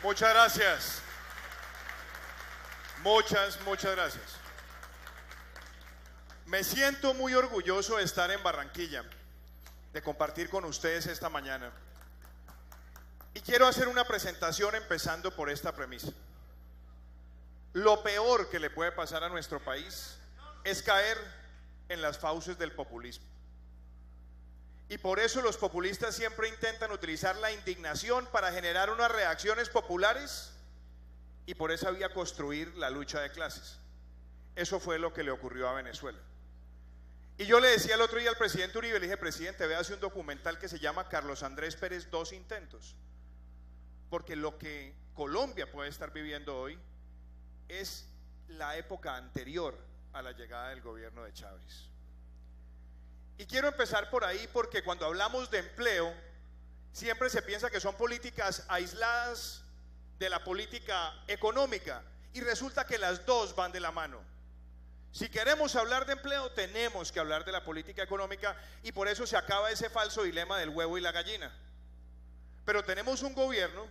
Muchas gracias. Muchas gracias. Me siento muy orgulloso de estar en Barranquilla, de compartir con ustedes esta mañana. Y quiero hacer una presentación empezando por esta premisa. Lo peor que le puede pasar a nuestro país es caer en las fauces del populismo. Y por eso los populistas siempre intentan utilizar la indignación para generar unas reacciones populares y por esa vía construir la lucha de clases. Eso fue lo que le ocurrió a Venezuela. Y yo le decía el otro día al presidente Uribe, le dije, presidente, véase un documental que se llama Carlos Andrés Pérez, 2 intentos. Porque lo que Colombia puede estar viviendo hoy es la época anterior a la llegada del gobierno de Chávez. Y quiero empezar por ahí porque cuando hablamos de empleo, siempre se piensa que son políticas aisladas de la política económica y resulta que las dos van de la mano. Si queremos hablar de empleo, tenemos que hablar de la política económica y por eso se acaba ese falso dilema del huevo y la gallina. Pero tenemos un gobierno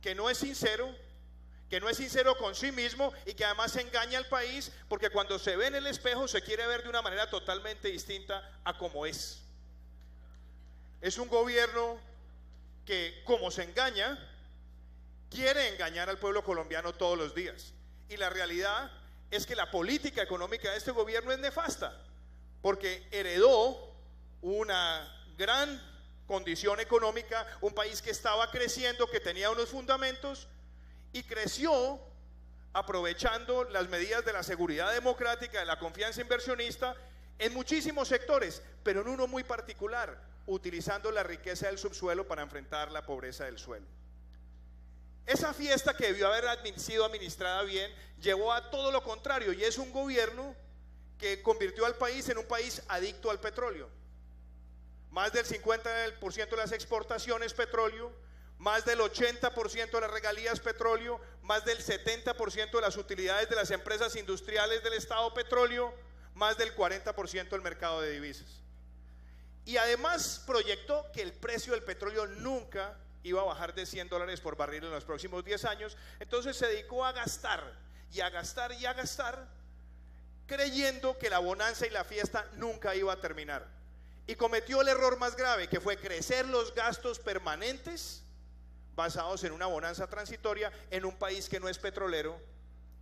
que no es sincero con sí mismo y que además engaña al país porque cuando se ve en el espejo se quiere ver de una manera totalmente distinta a como es. Es un gobierno que, como se engaña, quiere engañar al pueblo colombiano todos los días. Y la realidad es que la política económica de este gobierno es nefasta porque heredó una gran condición económica, un país que estaba creciendo, que tenía unos fundamentos y creció aprovechando las medidas de la seguridad democrática, de la confianza inversionista en muchísimos sectores, pero en uno muy particular, utilizando la riqueza del subsuelo para enfrentar la pobreza del suelo. Esa fiesta que debió haber sido administrada bien llevó a todo lo contrario y es un gobierno que convirtió al país en un país adicto al petróleo. Más del 50% de las exportaciones petróleo, más del 80% de las regalías petróleo, más del 70% de las utilidades de las empresas industriales del Estado petróleo, más del 40% del mercado de divisas. Y además proyectó que el precio del petróleo nunca iba a bajar de $100 por barril en los próximos 10 años, entonces se dedicó a gastar y a gastar y a gastar, creyendo que la bonanza y la fiesta nunca iba a terminar. Y cometió el error más grave, que fue crecer los gastos permanentes basados en una bonanza transitoria en un país que no es petrolero,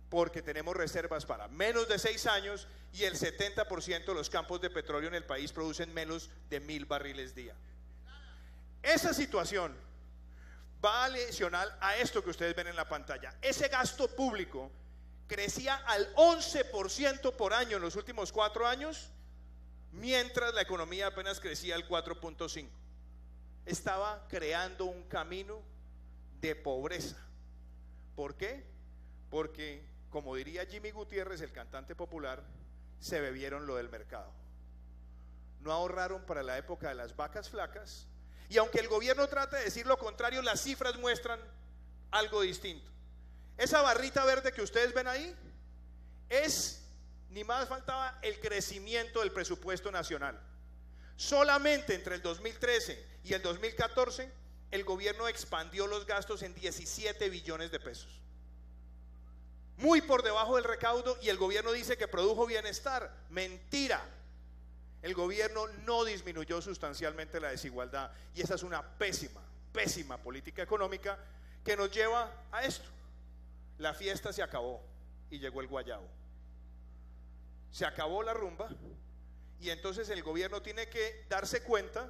porque tenemos reservas para menos de 6 años y el 70% de los campos de petróleo en el país producen menos de 1000 barriles día. Esa situación va a lesionar a esto que ustedes ven en la pantalla. Ese gasto público crecía al 11% por año en los últimos 4 años, mientras la economía apenas crecía al 4.5%. Estaba creando un camino de pobreza. ¿Por qué? Porque, como diría Jimmy Gutiérrez, el cantante popular, se bebieron lo del mercado. No ahorraron para la época de las vacas flacas. Y aunque el gobierno trata de decir lo contrario, las cifras muestran algo distinto. Esa barrita verde que ustedes ven ahí es, ni más faltaba, el crecimiento del presupuesto nacional. Solamente entre el 2013 y el 2014 el gobierno expandió los gastos en 17 billones de pesos. Muy por debajo del recaudo y el gobierno dice que produjo bienestar. Mentira. El gobierno no disminuyó sustancialmente la desigualdad y esa es una pésima política económica que nos lleva a esto. La fiesta se acabó y llegó el guayabo. Se acabó la rumba y entonces el gobierno tiene que darse cuenta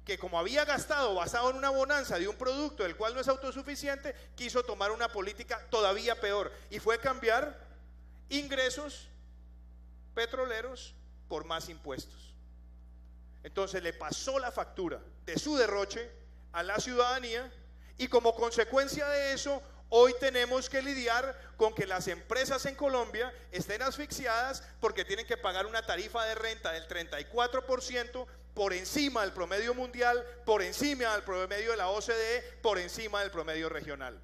que como había gastado basado en una bonanza de un producto del cual no es autosuficiente, quiso tomar una política todavía peor y fue cambiar ingresos petroleros por más impuestos. Entonces le pasó la factura de su derroche a la ciudadanía y como consecuencia de eso hoy tenemos que lidiar con que las empresas en Colombia estén asfixiadas porque tienen que pagar una tarifa de renta del 34% por encima del promedio mundial, por encima del promedio de la OCDE, por encima del promedio regional.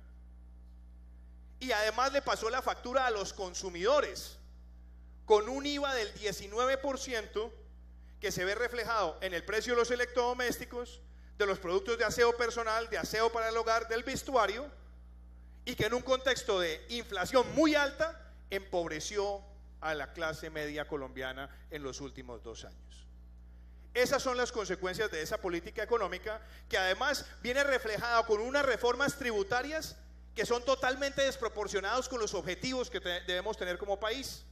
Y además le pasó la factura a los consumidores con un IVA del 19% que se ve reflejado en el precio de los electrodomésticos, de los productos de aseo personal, de aseo para el hogar, del vestuario, y que en un contexto de inflación muy alta empobreció a la clase media colombiana en los últimos 2 años. Esas son las consecuencias de esa política económica, que además viene reflejada con unas reformas tributarias que son totalmente desproporcionados con los objetivos que debemos tener como país.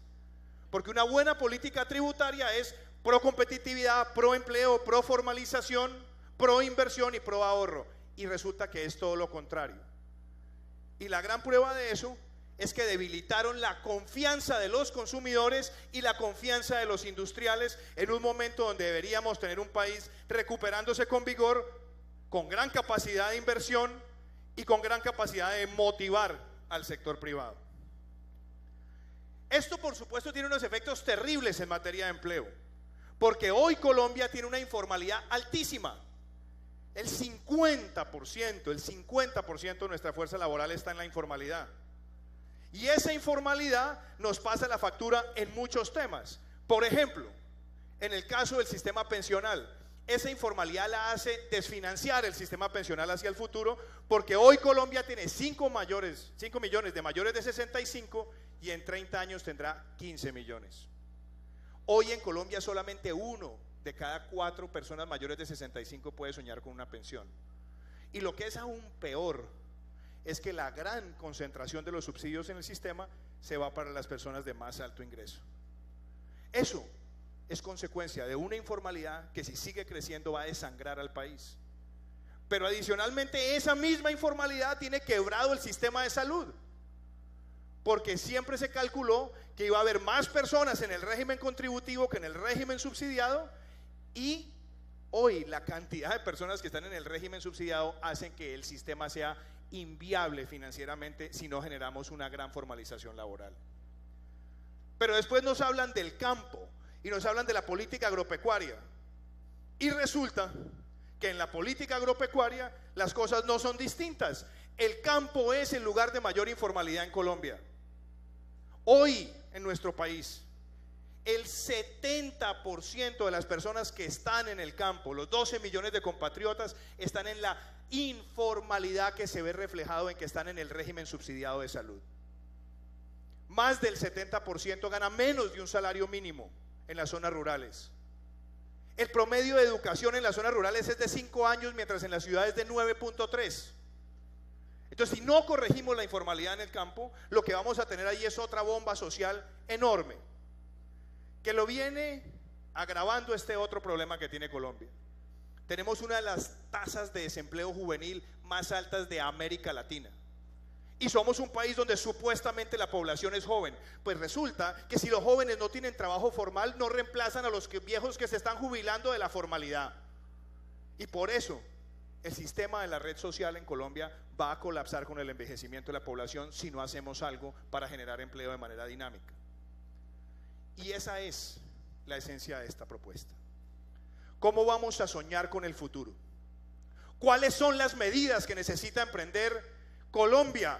Porque una buena política tributaria es pro competitividad, pro empleo, pro formalización, pro inversión y pro ahorro. Y resulta que es todo lo contrario. Y la gran prueba de eso es que debilitaron la confianza de los consumidores y la confianza de los industriales en un momento donde deberíamos tener un país recuperándose con vigor, con gran capacidad de inversión y con gran capacidad de motivar al sector privado. Esto, por supuesto, tiene unos efectos terribles en materia de empleo, porque hoy Colombia tiene una informalidad altísima. El 50% de nuestra fuerza laboral está en la informalidad. Y esa informalidad nos pasa la factura en muchos temas. Por ejemplo, en el caso del sistema pensional, esa informalidad la hace desfinanciar el sistema pensional hacia el futuro, porque hoy Colombia tiene 5 millones de mayores de 65 y en 30 años tendrá 15 millones. Hoy en Colombia solamente 1 de cada 4 personas mayores de 65 puede soñar con una pensión. Y lo que es aún peor es que la gran concentración de los subsidios en el sistema se va para las personas de más alto ingreso. Eso es consecuencia de una informalidad que, si sigue creciendo, va a desangrar al país. Pero adicionalmente, esa misma informalidad tiene quebrado el sistema de salud, porque siempre se calculó que iba a haber más personas en el régimen contributivo que en el régimen subsidiado, y hoy la cantidad de personas que están en el régimen subsidiado hacen que el sistema sea inviable financieramente si no generamos una gran formalización laboral. Pero después nos hablan del campo y nos hablan de la política agropecuaria, y resulta que en la política agropecuaria las cosas no son distintas. El campo es el lugar de mayor informalidad en Colombia. Hoy en nuestro país el 70% de las personas que están en el campo, los 12 millones de compatriotas, están en la informalidad, que se ve reflejado en que están en el régimen subsidiado de salud. Más del 70% gana menos de un salario mínimo en las zonas rurales. El promedio de educación en las zonas rurales es de 5 años, mientras en las ciudades es de 9.3. Entonces, si no corregimos la informalidad en el campo, lo que vamos a tener ahí es otra bomba social enorme, que lo viene agravando este otro problema que tiene Colombia. Tenemos una de las tasas de desempleo juvenil más altas de América Latina, y somos un país donde supuestamente la población es joven. Pues resulta que si los jóvenes no tienen trabajo formal, no reemplazan a los viejos que se están jubilando de la formalidad. Y por eso el sistema de la red social en Colombia va a colapsar con el envejecimiento de la población si no hacemos algo para generar empleo de manera dinámica. Y esa es la esencia de esta propuesta. ¿Cómo vamos a soñar con el futuro? ¿Cuáles son las medidas que necesita emprender Colombia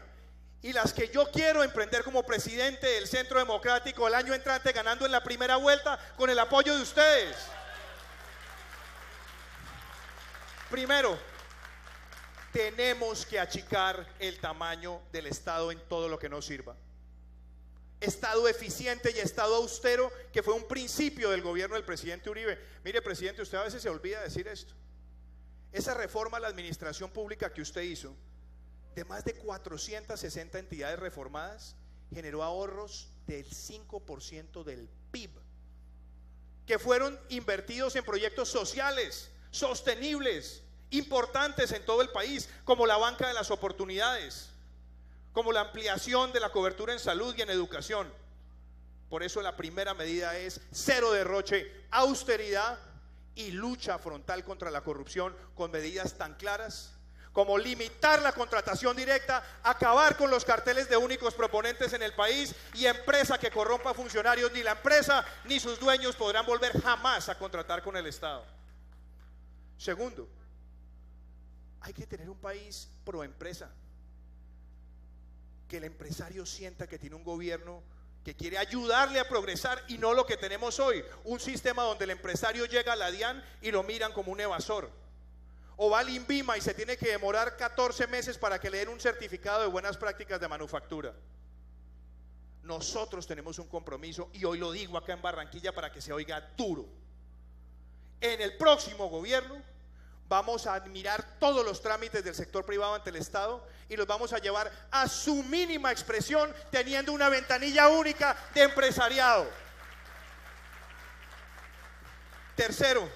y las que yo quiero emprender como presidente del Centro Democrático el año entrante, ganando en la primera vuelta con el apoyo de ustedes? Primero, tenemos que achicar el tamaño del Estado en todo lo que nos sirva. Estado eficiente y Estado austero, que fue un principio del gobierno del presidente Uribe. Mire, presidente, usted a veces se olvida decir esto. Esa reforma a la administración pública que usted hizo, de más de 460 entidades reformadas, generó ahorros del 5% del PIB, que fueron invertidos en proyectos sociales, sostenibles, importantes en todo el país, como la banca de las oportunidades, como la ampliación de la cobertura en salud y en educación. Por eso la primera medida es cero derroche, austeridad y lucha frontal contra la corrupción, con medidas tan claras como limitar la contratación directa, acabar con los carteles de únicos proponentes en el país, y empresa que corrompa funcionarios, ni la empresa ni sus dueños podrán volver jamás a contratar con el Estado. Segundo, hay que tener un país pro empresa, que el empresario sienta que tiene un gobierno que quiere ayudarle a progresar, y no lo que tenemos hoy, un sistema donde el empresario llega a la DIAN y lo miran como un evasor, o va al INVIMA y se tiene que demorar 14 meses para que le den un certificado de buenas prácticas de manufactura. Nosotros tenemos un compromiso, y hoy lo digo acá en Barranquilla para que se oiga duro. En el próximo gobierno vamos a mirar todos los trámites del sector privado ante el Estado y los vamos a llevar a su mínima expresión, teniendo una ventanilla única de empresariado. Tercero,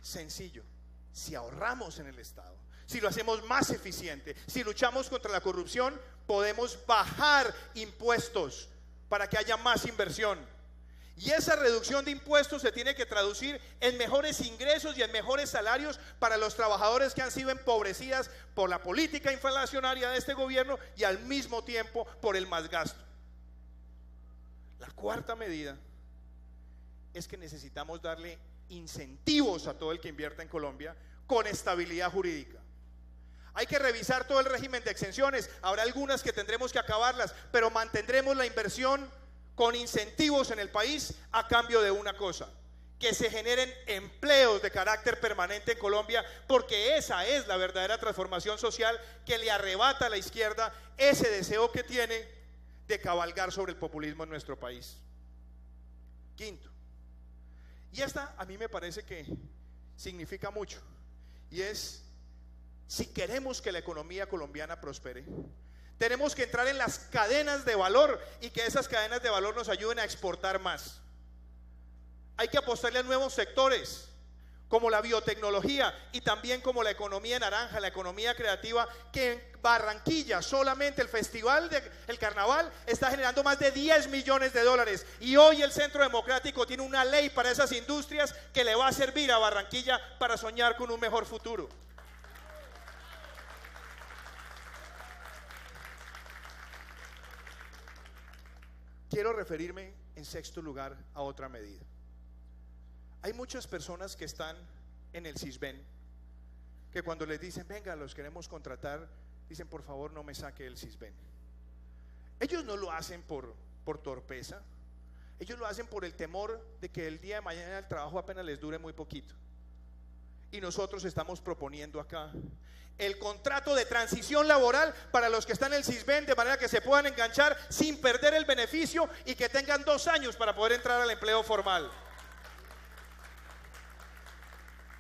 sencillo, si ahorramos en el Estado, si lo hacemos más eficiente, si luchamos contra la corrupción, podemos bajar impuestos para que haya más inversión. Y esa reducción de impuestos se tiene que traducir en mejores ingresos y en mejores salarios para los trabajadores que han sido empobrecidas por la política inflacionaria de este gobierno y al mismo tiempo por el más gasto. La cuarta medida es que necesitamos darle incentivos a todo el que invierta en Colombia con estabilidad jurídica. Hay que revisar todo el régimen de exenciones, habrá algunas que tendremos que acabarlas, pero mantendremos la inversión con incentivos en el país a cambio de una cosa: que se generen empleos de carácter permanente en Colombia, porque esa es la verdadera transformación social que le arrebata a la izquierda ese deseo que tiene de cabalgar sobre el populismo en nuestro país. Quinto, y esta a mí me parece que significa mucho, y es: si queremos que la economía colombiana prospere, tenemos que entrar en las cadenas de valor y que esas cadenas de valor nos ayuden a exportar más. Hay que apostarle a nuevos sectores como la biotecnología y también como la economía naranja, la economía creativa, que en Barranquilla solamente el festival del carnaval está generando más de 10 millones de dólares, y hoy el Centro Democrático tiene una ley para esas industrias que le va a servir a Barranquilla para soñar con un mejor futuro. Quiero referirme en sexto lugar a otra medida. Hay muchas personas que están en el Sisbén que cuando les dicen venga, los queremos contratar, dicen por favor no me saque el Sisbén. Ellos no lo hacen por torpeza, ellos lo hacen por el temor de que el día de mañana el trabajo apenas les dure muy poquito. Y nosotros estamos proponiendo acá el contrato de transición laboral para los que están en el Sisbén, de manera que se puedan enganchar sin perder el beneficio y que tengan 2 años para poder entrar al empleo formal.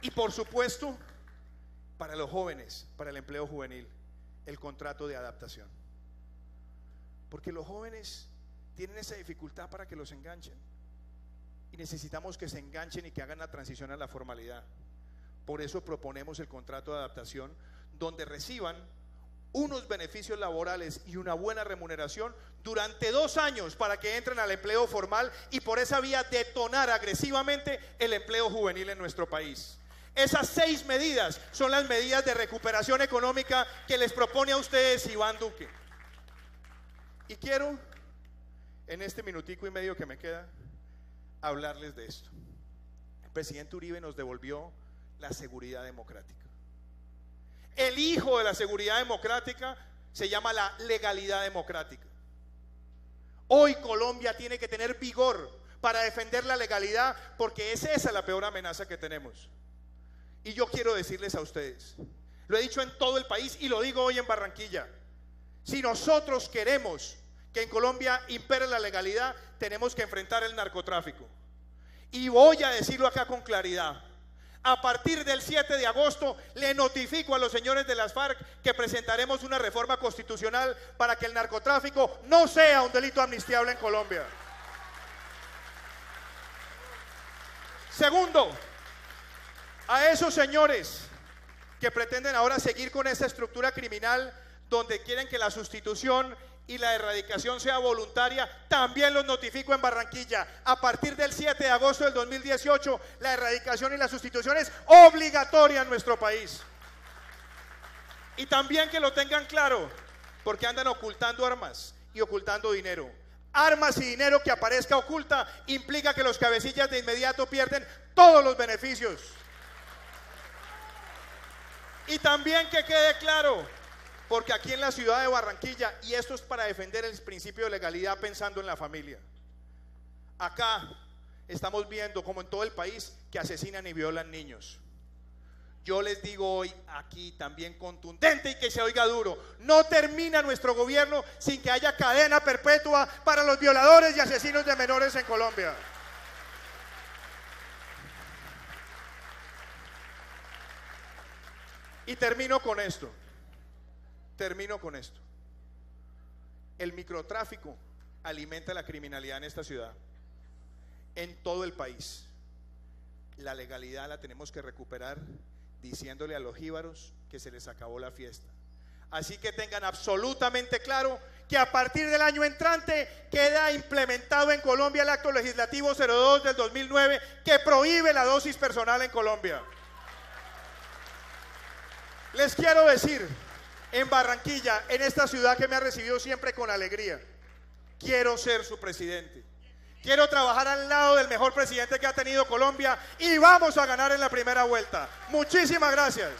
Y por supuesto, para los jóvenes, para el empleo juvenil, el contrato de adaptación. Porque los jóvenes tienen esa dificultad para que los enganchen, y necesitamos que se enganchen y que hagan la transición a la formalidad. Por eso proponemos el contrato de adaptación, donde reciban unos beneficios laborales y una buena remuneración durante 2 años para que entren al empleo formal y por esa vía detonar agresivamente el empleo juvenil en nuestro país. Esas 6 medidas son las medidas de recuperación económica que les propone a ustedes Iván Duque. Y quiero, en este minutico y medio que me queda, hablarles de esto. El presidente Uribe nos devolvió la seguridad democrática. El hijo de la seguridad democrática se llama la legalidad democrática. Hoy Colombia tiene que tener vigor para defender la legalidad, porque es esa la peor amenaza que tenemos. Y yo quiero decirles a ustedes, lo he dicho en todo el país y lo digo hoy en Barranquilla: si nosotros queremos que en Colombia impere la legalidad, tenemos que enfrentar el narcotráfico. Y voy a decirlo acá con claridad: a partir del 7 de agosto le notifico a los señores de las FARC que presentaremos una reforma constitucional para que el narcotráfico no sea un delito amnistiable en Colombia. Segundo, a esos señores que pretenden ahora seguir con esa estructura criminal donde quieren que la sustitución y la erradicación sea voluntaria, también los notifico en Barranquilla: a partir del 7 de agosto del 2018 la erradicación y la sustitución es obligatoria en nuestro país. Y también que lo tengan claro, porque andan ocultando armas y ocultando dinero. Armas y dinero que aparezca oculta implica que los cabecillas de inmediato pierden todos los beneficios. Y también que quede claro, porque aquí en la ciudad de Barranquilla, y esto es para defender el principio de legalidad pensando en la familia, acá estamos viendo, como en todo el país, que asesinan y violan niños. Yo les digo hoy aquí también contundente y que se oiga duro, no termina nuestro gobierno sin que haya cadena perpetua para los violadores y asesinos de menores en Colombia. Y termino con esto. El microtráfico alimenta la criminalidad en esta ciudad, en todo el país. La legalidad la tenemos que recuperar diciéndole a los jíbaros que se les acabó la fiesta. Así que tengan absolutamente claro que a partir del año entrante queda implementado en Colombia el acto legislativo 02 del 2009 que prohíbe la dosis personal en Colombia. Les quiero decir, en Barranquilla, en esta ciudad que me ha recibido siempre con alegría, quiero ser su presidente. Quiero trabajar al lado del mejor presidente que ha tenido Colombia y vamos a ganar en la primera vuelta. Muchísimas gracias.